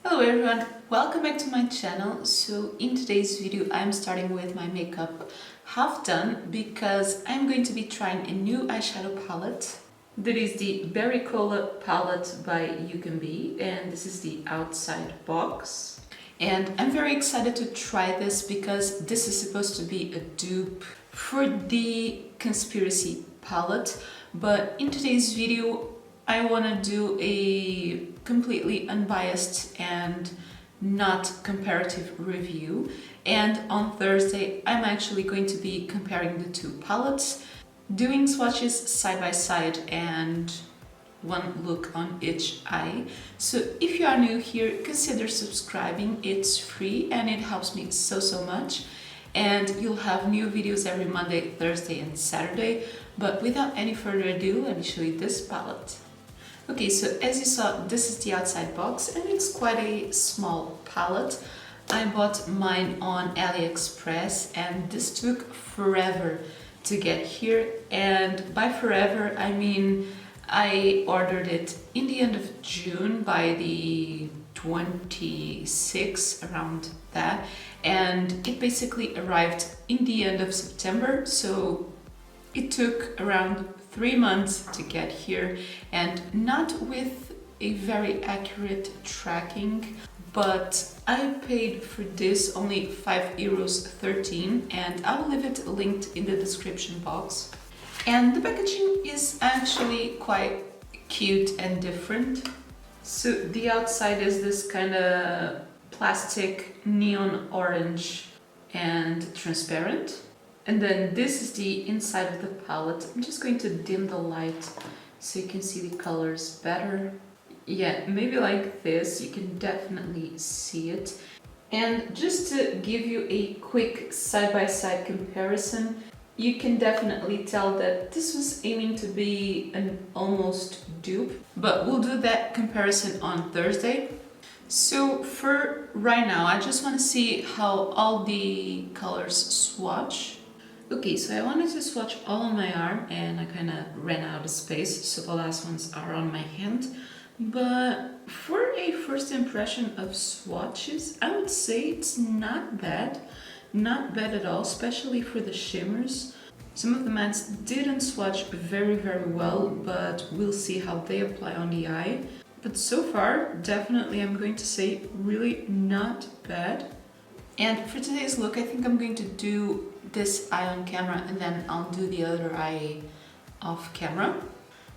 Hello everyone, welcome back to my channel. So in today's video I'm starting with my makeup half done because I'm going to be trying a new eyeshadow palette. That is the Berry Cola palette by Ucanbe, and this is the outside box. And I'm very excited to try this because this is supposed to be a dupe for the Conspiracy palette, but in today's video I want to do a completely unbiased and not comparative review, and on Thursday I'm actually going to be comparing the two palettes, doing swatches side by side and one look on each eye. So if you are new here, consider subscribing. It's free and it helps me so much, and you'll have new videos every Monday, Thursday and Saturday. But without any further ado, let me show you this palette. Okay, so as you saw, this is the outside box and it's quite a small palette. I bought mine on AliExpress and this took forever to get here, and by forever I mean I ordered it in the end of June, by the 26th, around that, and it basically arrived in the end of September, so it took around 3 months to get here, and not with a very accurate tracking, but I paid for this only €5.13, and I will leave it linked in the description box. And the packaging is actually quite cute and different. So the outside is this kind of plastic neon orange and transparent. And then this is the inside of the palette. I'm just going to dim the light so you can see the colors better. Yeah, maybe like this, you can definitely see it. And just to give you a quick side-by-side comparison, you can definitely tell that this was aiming to be an almost dupe, but we'll do that comparison on Thursday. So for right now, I just want to see how all the colors swatch. Okay, so I wanted to swatch all on my arm and I kind of ran out of space, so the last ones are on my hand. But for a first impression of swatches, I would say it's not bad. Not bad at all, especially for the shimmers. Some of the mattes didn't swatch very well, but we'll see how they apply on the eye. But so far, definitely I'm going to say really not bad. And for today's look, I think I'm going to do this eye on camera and then I'll do the other eye off camera.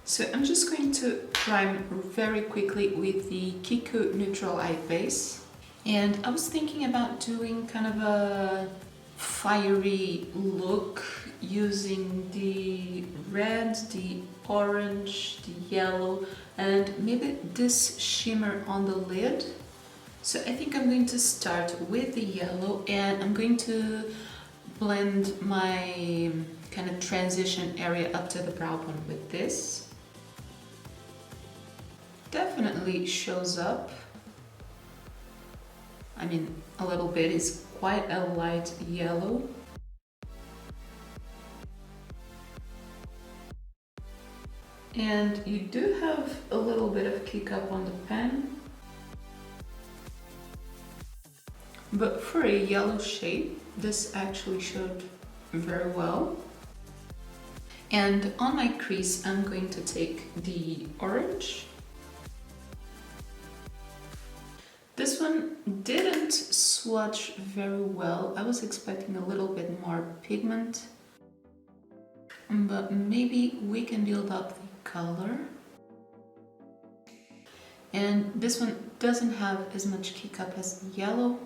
So I'm just going to prime very quickly with the Kiko Neutral Eye Base. And I was thinking about doing kind of a fiery look using the red, the orange, the yellow, and maybe this shimmer on the lid. So I think I'm going to start with the yellow and I'm going to blend my kind of transition area up to the brow bone with this. Definitely shows up. I mean, a little bit, is quite a light yellow. And you do have a little bit of kick up on the pen. But for a yellow shade, this actually showed very well. And on my crease, I'm going to take the orange. This one didn't swatch very well. I was expecting a little bit more pigment, but maybe we can build up the color. And this one doesn't have as much kick up as yellow.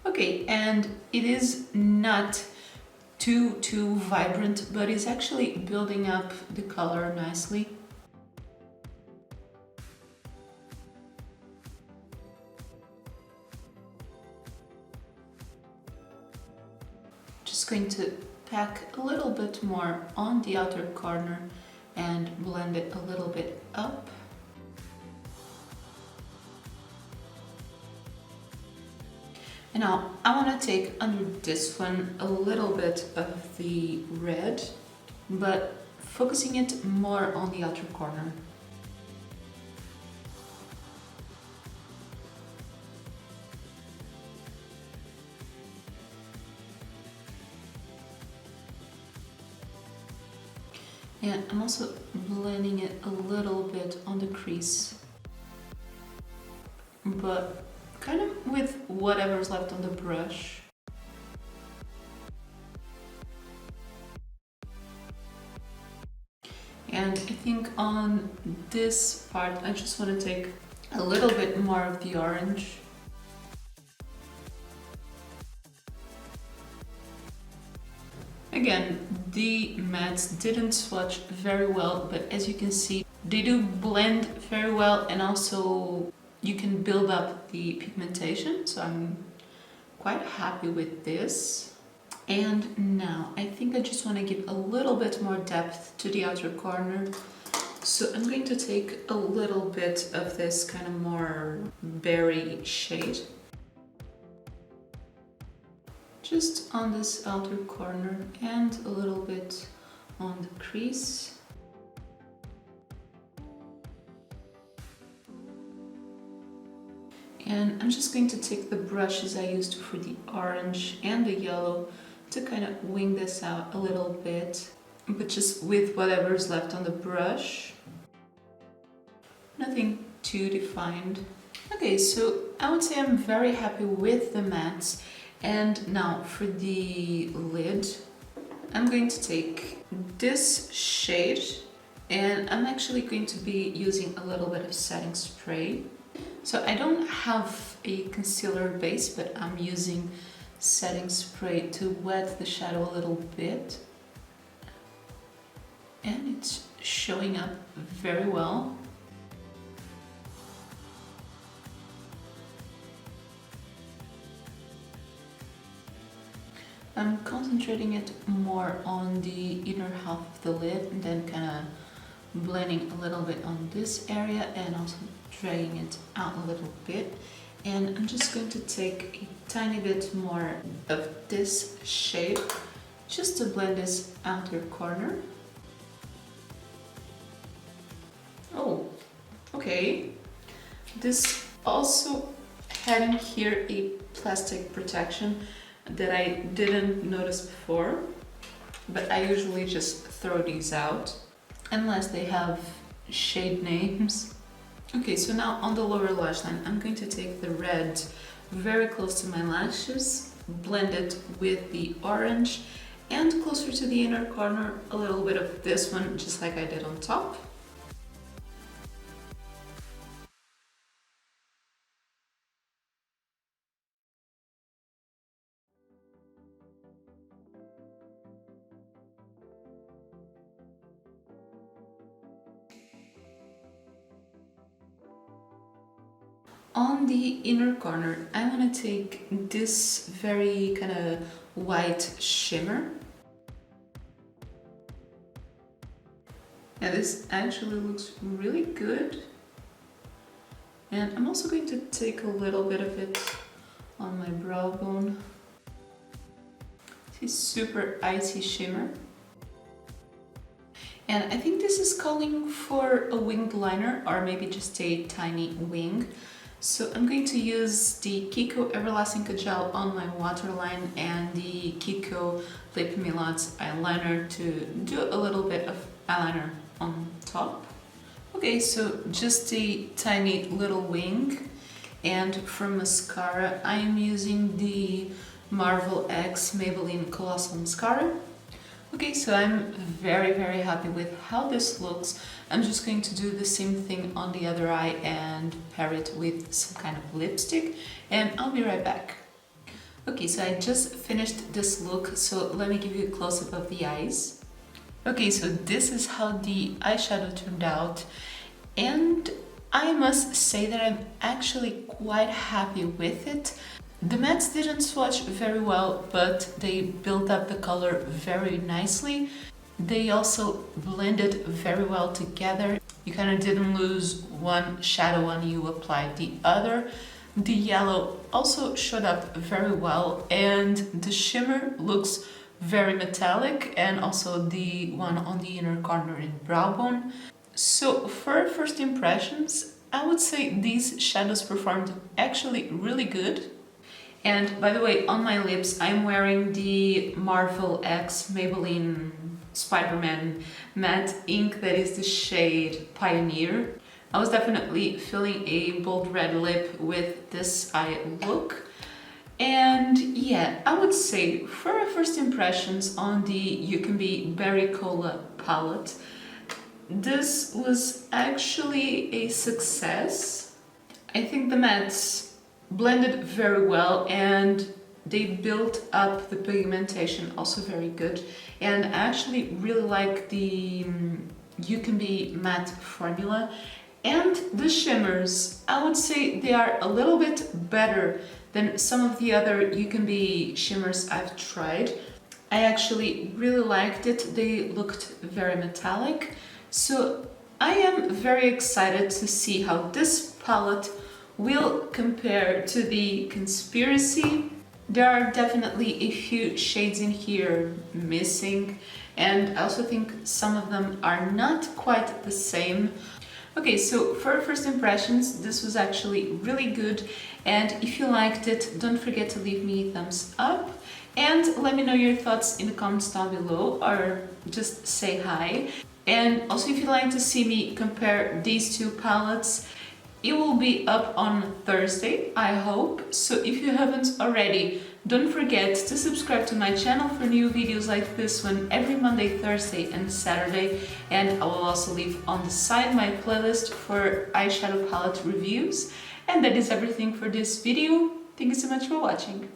Okay, and it is not too vibrant, but it's actually building up the color nicely. Just going to pack a little bit more on the outer corner and blend it a little bit up. And now I want to take under this one a little bit of the red but focusing it more on the outer corner. And I'm also blending it a little bit on the crease, but kind of with whatever's left on the brush. And I think on this part, I just want to take a little bit more of the orange. Again, the mattes didn't swatch very well, but as you can see, they do blend very well, and also you can build up the pigmentation, so I'm quite happy with this. And now I think I just want to give a little bit more depth to the outer corner. So I'm going to take a little bit of this kind of more berry shade, just on this outer corner and a little bit on the crease. And I'm just going to take the brushes I used for the orange and the yellow to kind of wing this out a little bit, but just with whatever's left on the brush. Nothing too defined. Okay, so I would say I'm very happy with the mattes. And now for the lid, I'm going to take this shade, and I'm actually going to be using a little bit of setting spray. So I don't have a concealer base, but I'm using setting spray to wet the shadow a little bit. And it's showing up very well. I'm concentrating it more on the inner half of the lid, and then kind of blending a little bit on this area and also dragging it out a little bit. And I'm just going to take a tiny bit more of this shade just to blend this outer corner. Oh, okay. This also had in here a plastic protection that I didn't notice before, but I usually just throw these out unless they have shade names. Okay, so now on the lower lash line, I'm going to take the red very close to my lashes, blend it with the orange, and closer to the inner corner, a little bit of this one, just like I did on top. On the inner corner, I want to take this very kind of white shimmer. Yeah, this actually looks really good. And I'm also going to take a little bit of it on my brow bone. This super icy shimmer. And I think this is calling for a winged liner, or maybe just a tiny wing. So I'm going to use the Kiko Everlasting Kajal on my waterline and the Kiko Lip Milots eyeliner to do a little bit of eyeliner on top. Okay, so just a tiny little wing. And for mascara, I'm using the Marvel X Maybelline Colossal Mascara. Okay, so I'm very happy with how this looks. I'm just going to do the same thing on the other eye and pair it with some kind of lipstick, and I'll be right back. Okay, so I just finished this look, so let me give you a close-up of the eyes. Okay, so this is how the eyeshadow turned out, and I must say that I'm actually quite happy with it. The mattes didn't swatch very well, but they built up the color very nicely. They also blended very well together. You kind of didn't lose one shadow when you applied the other. The yellow also showed up very well, and the shimmer looks very metallic, and also the one on the inner corner in brow bone. So for first impressions, I would say these shadows performed actually really good. And by the way, on my lips, I'm wearing the Marvel X Maybelline Spider-Man matte ink that is the shade Pioneer. I was definitely feeling a bold red lip with this eye look. And yeah, I would say for first impressions on the Ucanbe Berry Cola palette, this was actually a success. I think the mattes blended very well and they built up the pigmentation also very good. And I actually really like the Ucanbe matte formula. And the shimmers, I would say they are a little bit better than some of the other Ucanbe shimmers I've tried. I actually really liked it. They looked very metallic. So I am very excited to see how this palette will compare to the Conspiracy. There are definitely a few shades in here missing, and I also think some of them are not quite the same. Okay, so for first impressions, this was actually really good, and if you liked it, don't forget to leave me a thumbs up and let me know your thoughts in the comments down below, or just say hi. And also, if you'd like to see me compare these two palettes, it will be up on Thursday, I hope. So if you haven't already, don't forget to subscribe to my channel for new videos like this one every Monday, Thursday and Saturday. And I will also leave on the side my playlist for eyeshadow palette reviews. And that is everything for this video. Thank you so much for watching.